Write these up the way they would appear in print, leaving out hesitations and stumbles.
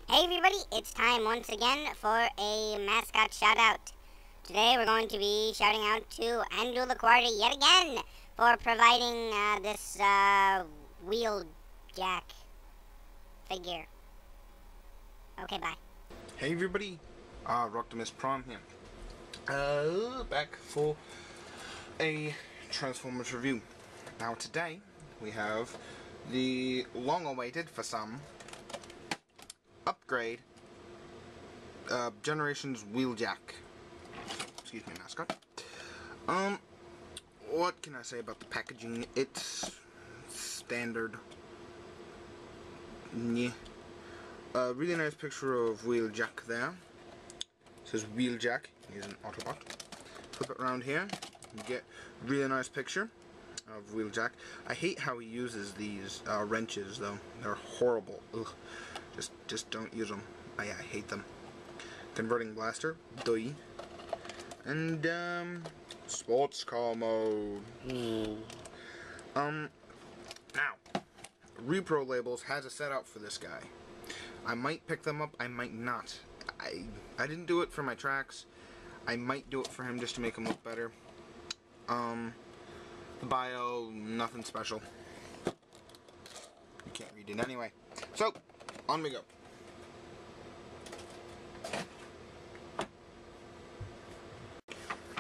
Hey everybody, it's time once again for a mascot shout out. Today we're going to be shouting out to Andrew LaQuarty yet again for providing this Wheeljack figure. Okay, bye. Hey everybody, Roctimus Prom here. Back for a Transformers review. Now today we have the long-awaited, for some, upgrade Generations Wheeljack. Excuse me, mascot. What can I say about the packaging? It's standard. Yeah. Really nice picture of Wheeljack there. It says Wheeljack. He's an Autobot. Flip it around here. You get a really nice picture of Wheeljack. I hate how he uses these wrenches, though. They're horrible. Ugh. Just don't use them. I hate them. Converting blaster. Doi. And sports car mode. Now, Repro Labels has a setup for this guy. I might pick them up, I might not. I didn't do it for my tracks. I might do it for him just to make him look better. The bio, nothing special. You can't read it anyway. So, on we go.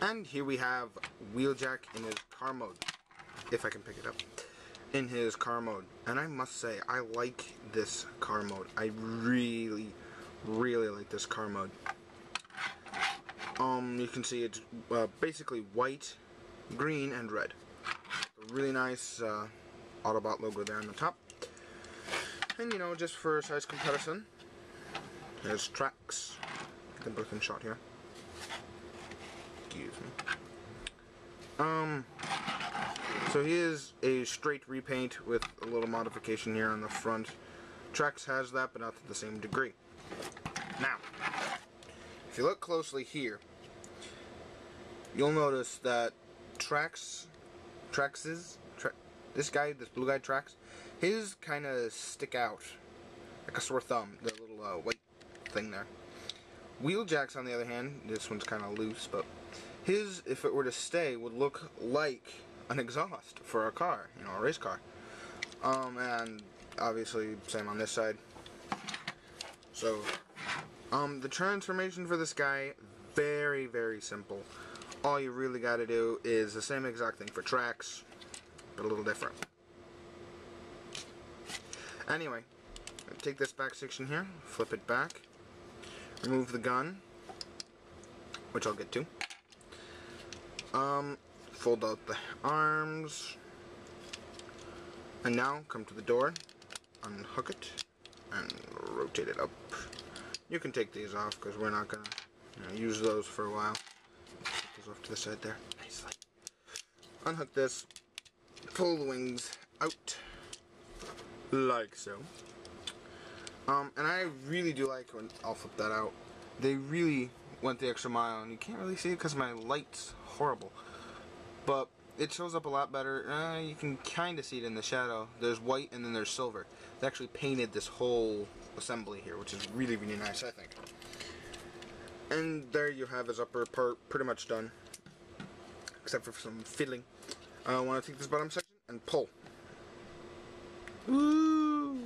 And here we have Wheeljack in his car mode. If I can pick it up. In his car mode. And I must say, I like this car mode. I really like this car mode. You can see it's basically white, green, and red. A really nice Autobot logo there on the top. And you know, just for size comparison, here's tracks. Get them both in shot here. Excuse me. So he is a straight repaint with a little modification here on the front. Trax has that, but not to the same degree. Now, if you look closely here, you'll notice that this guy, this blue guy Trax, his kind of stick out like a sore thumb. The little white thing there. Wheeljack's, on the other hand, this one's kind of loose, but his, if it were to stay, would look like an exhaust for a car, you know, a race car. And obviously same on this side. So, the transformation for this guy, very simple. All you really got to do is the same exact thing for Trax, but a little different. Anyway, take this back section here, flip it back, remove the gun, which I'll get to. Fold out the arms, and now come to the door, unhook it, and rotate it up. You can take these off because we're not gonna use those for a while. Put those off to the side there, nicely. Unhook this, pull the wings out, like so. And I really do like when I'll flip that out. They really went the extra mile, and you can't really see it because my light's horrible. But it shows up a lot better. You can kind of see it in the shadow. There's white and then there's silver. They actually painted this whole assembly here, which is really nice, I think. And there you have his upper part pretty much done, except for some fiddling. I want to take this bottom section and pull. Woo!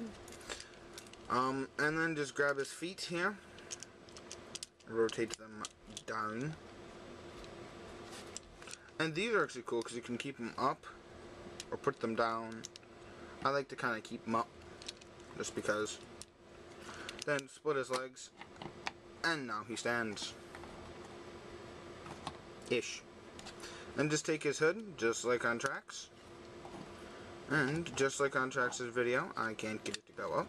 And then just grab his feet here, rotate them down. And these are actually cool because you can keep them up or put them down. I like to kind of keep them up just because. Then split his legs, and now he stands. Ish. Then just take his hood, just like on Trax. And just like on Trax's video, I can't get it to go up.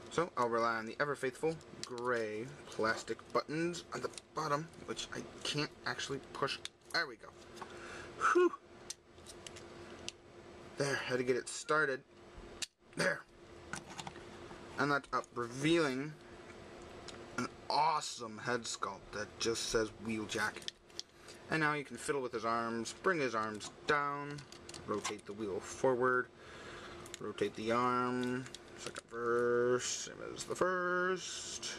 So I'll rely on the ever-faithful gray plastic buttons on the bottom, which I can't actually push. There we go. Whew. There, had to get it started. There. And that's up, revealing an awesome head sculpt that just says Wheeljack. And now you can fiddle with his arms, bring his arms down, rotate the wheel forward, rotate the arm, Second verse, same as the first.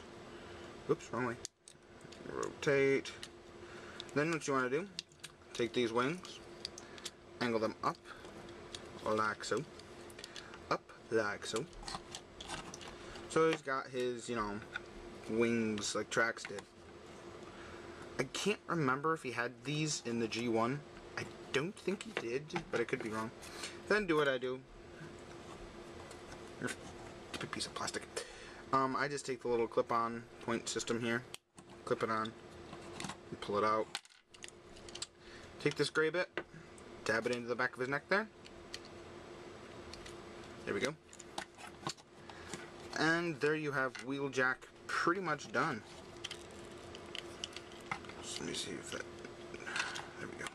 Oops, wrong way. Rotate. Then what you want to do, take these wings, angle them up, like so. Up, like so. So he's got his, you know, wings like Trax did. I can't remember if he had these in the G1. I don't think he did, but I could be wrong. Then do what I do. Stupid piece of plastic. I just take the little clip-on point system here, clip it on, and pull it out. Take this gray bit, dab it into the back of his neck there. There we go. And there you have Wheeljack pretty much done. So let me see if that... There we go.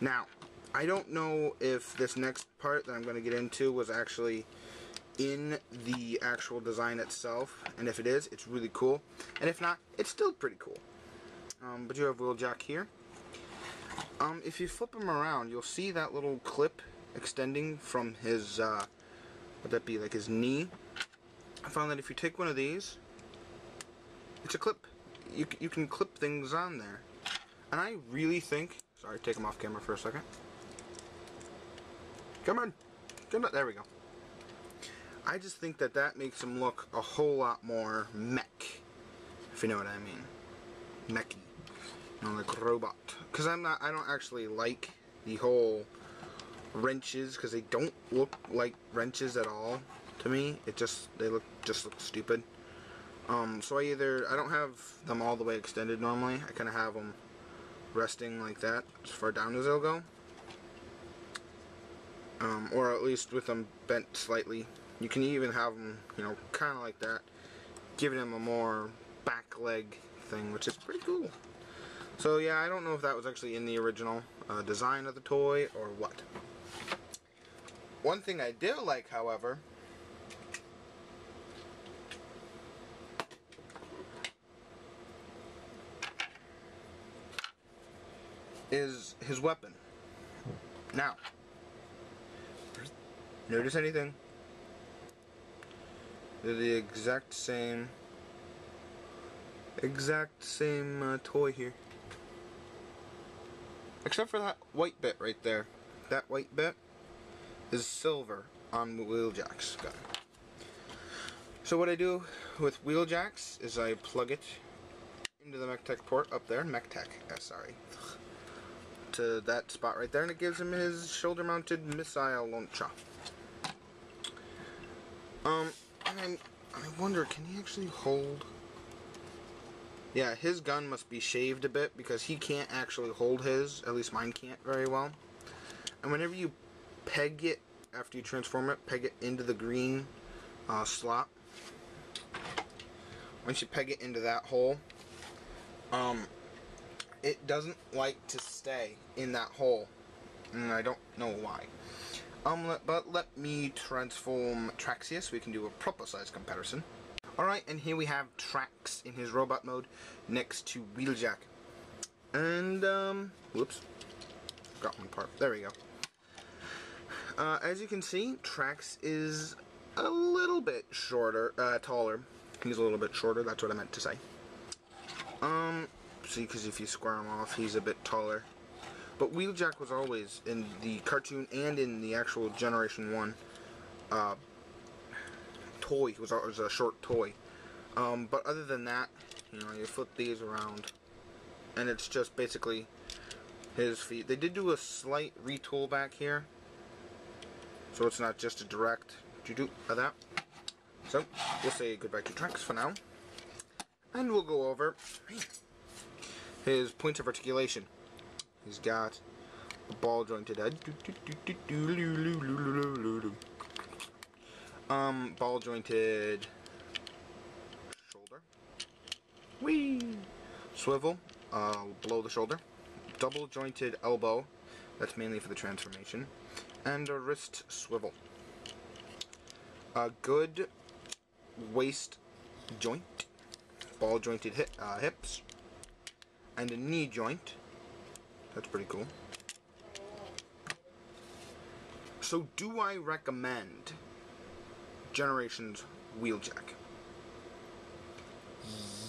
Now, I don't know if this next part that I'm going to get into was actually in the actual design itself, and if it is, it's really cool, and if not, it's still pretty cool. But you have Wheeljack here. If you flip him around, you'll see that little clip extending from his, would that be like his knee? I found that if you take one of these, it's a clip. You can clip things on there, and I really think, sorry, take him off camera for a second. Come on, there we go. I just think that that makes him look a whole lot more mech, if you know what I mean. Mechy. You know, like robot. Because I don't actually like the whole wrenches, because they don't look like wrenches at all to me. They look stupid. So I don't have them all the way extended normally. I kind of have them resting like that, as far down as they'll go. Or at least with them bent slightly. You can even have them, you know, kind of like that, giving them a more back leg thing, which is pretty cool. So yeah, I don't know if that was actually in the original design of the toy or what. One thing I do like, however, is his weapon. Now, notice anything? They're the exact same toy here. Except for that white bit right there. That white bit is silver on Wheeljack's gun. So what I do with Wheeljack's is I plug it into the MechTech port up there, sorry, to that spot right there, and it gives him his shoulder-mounted missile launcher. And I wonder, can he actually hold? Yeah, his gun must be shaved a bit because he can't actually hold his. At least mine can't very well. And whenever you peg it, after you transform it, peg it into the green slot. Once you peg it into that hole, it doesn't like to stay in that hole. And I don't know why. But let me transform Trax here so we can do a proper size comparison. Alright, and here we have Trax in his robot mode next to Wheeljack. And, whoops. Got one part. There we go. As you can see, Trax is a little bit taller. He's a little bit shorter, that's what I meant to say. See, because if you square him off, he's a bit taller. But Wheeljack was always, in the cartoon and in the actual Generation 1 toy, it was a short toy. But other than that, you know, you flip these around, and it's just basically his feet. They did do a slight retool back here, so it's not just a direct do of that. So, we'll say goodbye to Trax for now, and we'll go over his points of articulation. He's got a ball jointed head. Ball jointed shoulder. Whee! Swivel, below the shoulder. Double jointed elbow. That's mainly for the transformation. And a wrist swivel. A good waist joint. Ball jointed hips. And a knee joint. That's pretty cool. So, do I recommend Generations Wheeljack.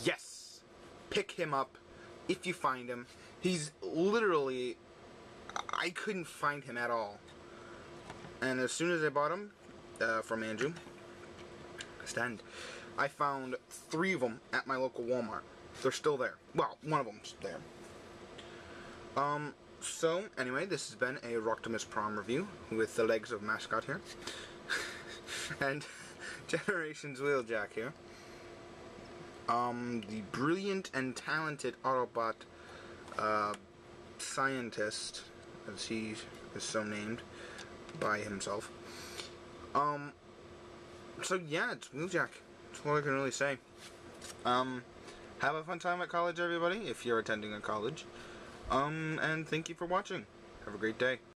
Yes! Pick him up if you find him. He's literally... I couldn't find him at all. And as soon as I bought him from Andrew, I found 3 of them at my local Walmart. They're still there. Well, one of them's there. So, anyway, this has been a Rocktimus Prom review with the legs of Mascot here. And Generations Wheeljack here. The brilliant and talented Autobot scientist, as he is so named by himself. So yeah, it's Wheeljack. That's all I can really say. Have a fun time at college, everybody, if you're attending a college. And thank you for watching. Have a great day.